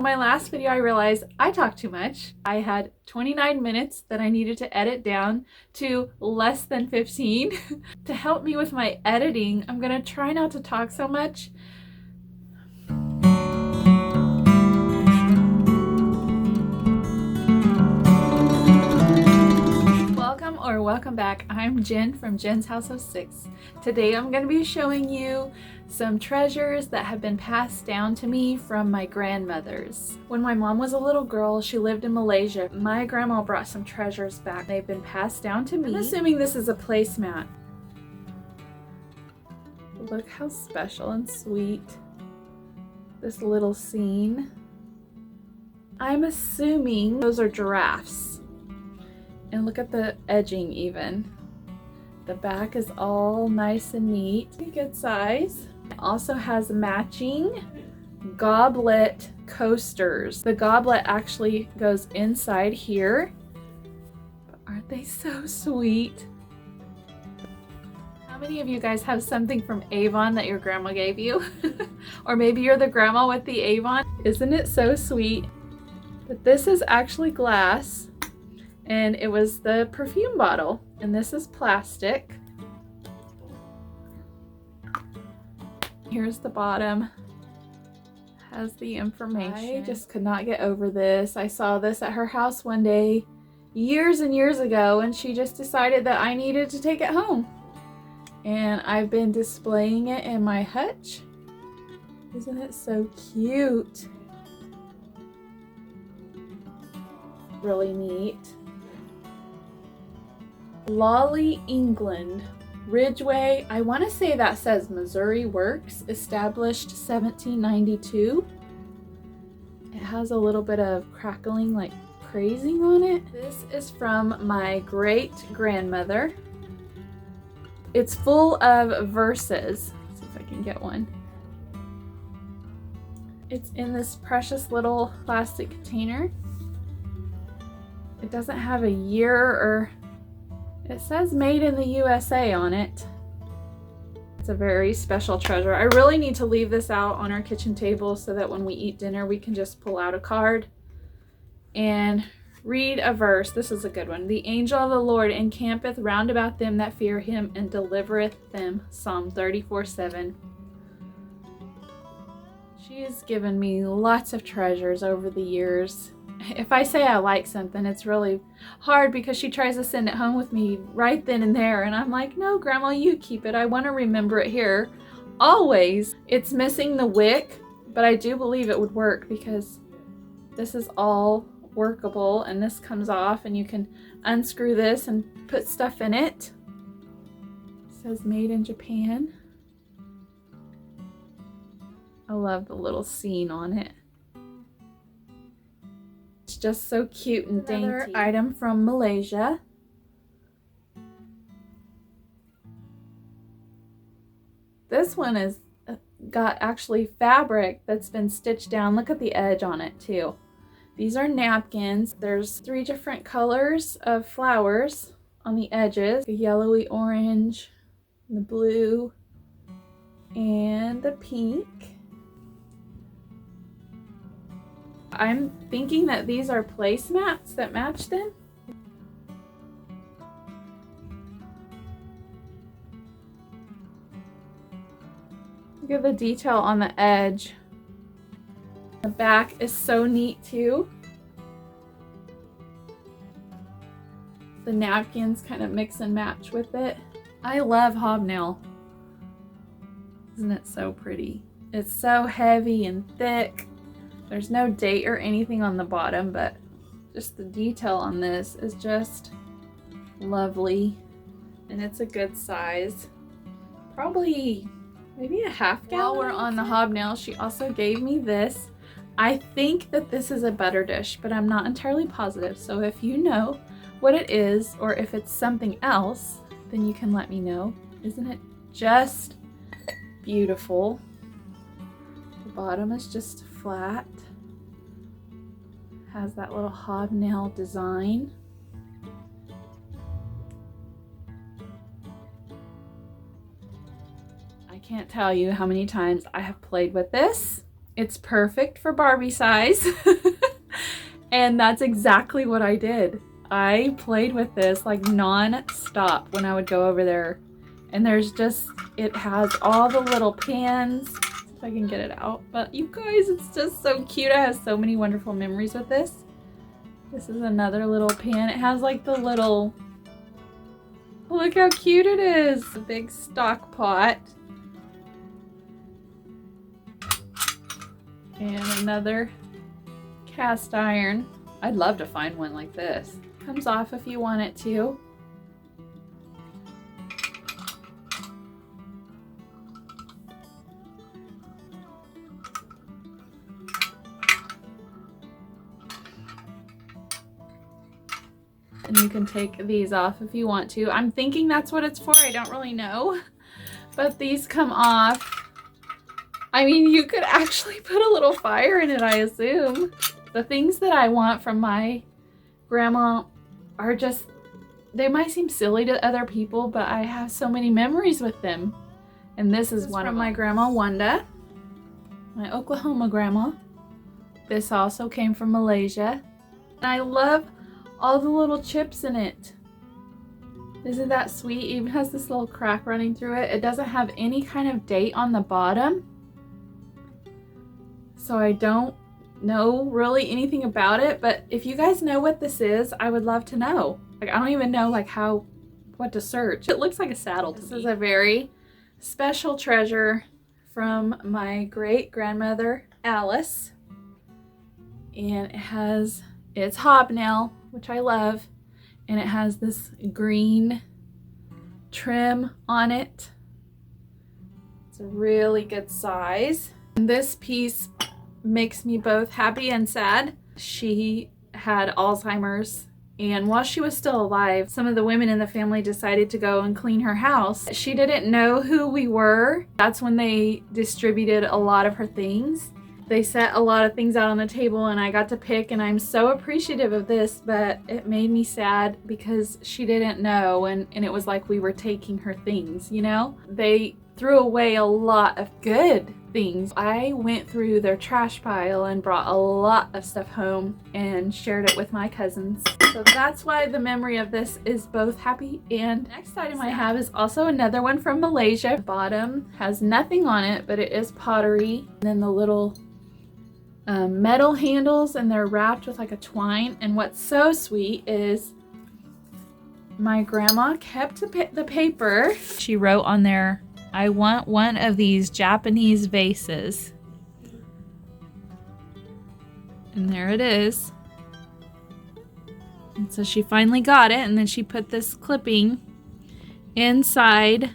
In my last video, I realized I talked too much. I had 29 minutes that I needed to edit down to less than 15. To help me with my editing, I'm gonna try not to talk so much. Welcome back. I'm Jen from Jen's House of Six. Today I'm going to be showing you some treasures that have been passed down to me from my grandmothers. When my mom was a little girl, she lived in Malaysia. My grandma brought some treasures back. They've been passed down to me. I'm assuming this is a placemat. Look how special and sweet this little scene. I'm assuming those are giraffes. And look at the edging even. The back is all nice and neat. Good size. It also has matching goblet coasters. The goblet actually goes inside here. But aren't they so sweet? How many of you guys have something from Avon that your grandma gave you? Or maybe you're the grandma with the Avon. Isn't it so sweet? But this is actually glass. And it was the perfume bottle, and this is plastic. Here's the bottom, has the information. I just could not get over this. I saw this at her house one day years and years ago, and she just decided that I needed to take it home. And I've been displaying it in my hutch. Isn't it so cute? Really neat. Lolly, England, Ridgeway, I want to say that says Missouri Works, established 1792. It has a little bit of crackling, like crazing on it. This is from my great grandmother. It's full of verses. Let's see if I can get one. It's in this precious little plastic container. It doesn't have a year or it says made in the USA on it. It's a very special treasure. I really need to leave this out on our kitchen table so that when we eat dinner, we can just pull out a card and read a verse. This is a good one. The angel of the Lord encampeth round about them that fear him and delivereth them. Psalm 34:7. She has given me lots of treasures over the years. If I say I like something, it's really hard because she tries to send it home with me right then and there. And I'm like, no, Grandma, you keep it. I want to remember it here always. It's missing the wick, but I do believe it would work because this is all workable and this comes off and you can unscrew this and put stuff in it. It says made in Japan. I love the little scene on it. It's just so cute and dainty. Another item from Malaysia. This one is got actually fabric that's been stitched down. Look at the edge on it too. These are napkins. There's 3 different colors of flowers on the edges. The yellowy orange, the blue, and the pink. I'm thinking that these are placemats that match them. Look at the detail on the edge. The back is so neat too. The napkins kind of mix and match with it. I love hobnail. Isn't it so pretty? It's so heavy and thick. There's no date or anything on the bottom, but just the detail on this is just lovely. And it's a good size. Probably maybe a half gallon. While we're on the hobnail, she also gave me this. I think that this is a butter dish, but I'm not entirely positive. So if you know what it is, or if it's something else, then you can let me know. Isn't it just beautiful? The bottom is just flat. Has that little hobnail design. I can't tell you how many times I have played with this. It's perfect for Barbie size. And that's exactly what I did. I played with this like non-stop when I would go over there. And there's just, it has all the little pins. If I can get it out. But you guys, it's just so cute. I have so many wonderful memories with this. This is another little pan. It has like the little, look how cute it is. A big stock pot. And another cast iron. I'd love to find one like this. Comes off if you want it to. And you can take these off if you want to. I'm thinking that's what it's for. I don't really know. But these come off. I mean, you could actually put a little fire in it, I assume. The things that I want from my grandma are just, they might seem silly to other people, but I have so many memories with them. And this is one from my grandma Wanda, my Oklahoma grandma. This also came from Malaysia. And I love all the little chips in it. Isn't that sweet? It even has this little crack running through it. It doesn't have any kind of date on the bottom. So I don't know really anything about it, but if you guys know what this is, I would love to know. Like, I don't even know like what to search. It looks like a saddle to me. This is a very special treasure from my great grandmother, Alice. And it's hobnail, which I love, and it has this green trim on it. It's a really good size. And this piece makes me both happy and sad. She had Alzheimer's, and while she was still alive, some of the women in the family decided to go and clean her house. She didn't know who we were. That's when they distributed a lot of her things. They set a lot of things out on the table and I got to pick, and I'm so appreciative of this, but it made me sad because she didn't know, and it was like we were taking her things, you know? They threw away a lot of good things. I went through their trash pile and brought a lot of stuff home and shared it with my cousins. So that's why the memory of this is both happy and next item I have is also another one from Malaysia. The bottom has nothing on it, but it is pottery. And then the little metal handles, and they're wrapped with like a twine. And what's so sweet is my grandma kept the paper. She wrote on there, "I want one of these Japanese vases." And there it is. And so she finally got it, and then she put this clipping inside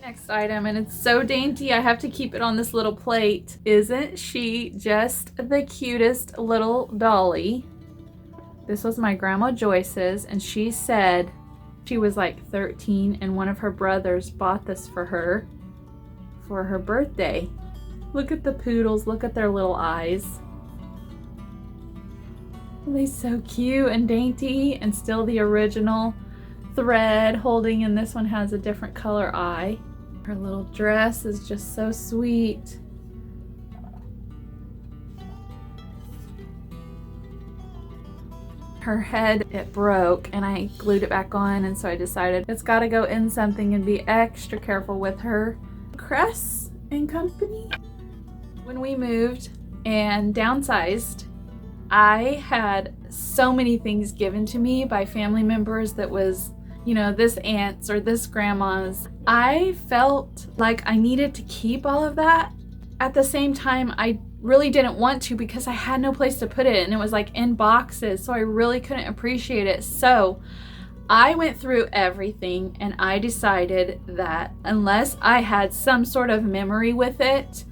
next item, and it's so dainty I have to keep it on this little plate. Isn't she just the cutest little dolly? This was my grandma Joyce's, and she said she was like 13 and one of her brothers bought this for her birthday. Look at the poodles, look at their little eyes. Are they so cute and dainty, and still the original thread holding, and this one has a different color eye. Her little dress is just so sweet. Her head, it broke, and I glued it back on, and so I decided it's got to go in something and be extra careful with her. Cress and Company. When we moved and downsized, I had so many things given to me by family members that was, you know, this aunt's or this grandma's. I felt like I needed to keep all of that. At the same time, I really didn't want to because I had no place to put it, and it was like in boxes, so I really couldn't appreciate it. So I went through everything, and I decided that unless I had some sort of memory with it,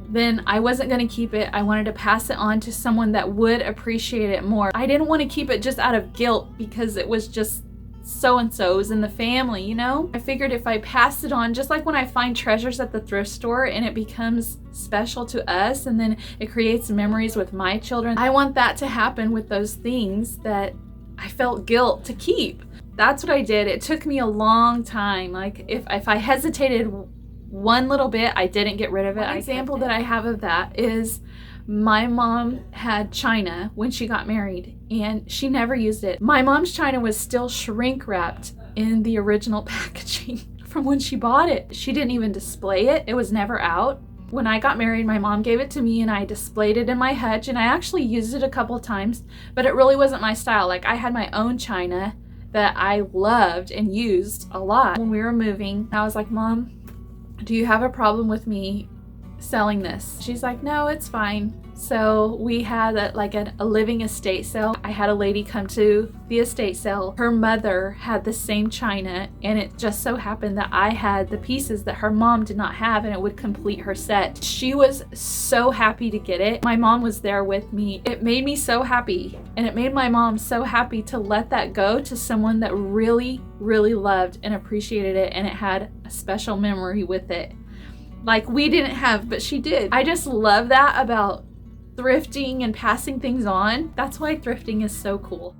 then I wasn't going to keep it. I wanted to pass it on to someone that would appreciate it more. I didn't want to keep it just out of guilt because it was just so-and-sos in the family, you know? I figured if I passed it on, just like when I find treasures at the thrift store and it becomes special to us and then it creates memories with my children, I want that to happen with those things that I felt guilt to keep. That's what I did. It took me a long time. Like if I hesitated one little bit, I didn't get rid of it. One example that I have of that is my mom had china when she got married and she never used it. My mom's china was still shrink wrapped in the original packaging from when she bought it. She didn't even display it. It was never out. When I got married, my mom gave it to me and I displayed it in my hutch, and I actually used it a couple times, but it really wasn't my style. Like I had my own china that I loved and used a lot. When we were moving, I was like, Mom, do you have a problem with me selling this? She's like, no, it's fine. So we had a living estate sale. I had a lady come to the estate sale. Her mother had the same china, and it just so happened that I had the pieces that her mom did not have, and it would complete her set. She was so happy to get it. My mom was there with me. It made me so happy, and it made my mom so happy to let that go to someone that really, really loved and appreciated it, and it had a special memory with it. Like we didn't have, but she did. I just love that about thrifting and passing things on. That's why thrifting is so cool.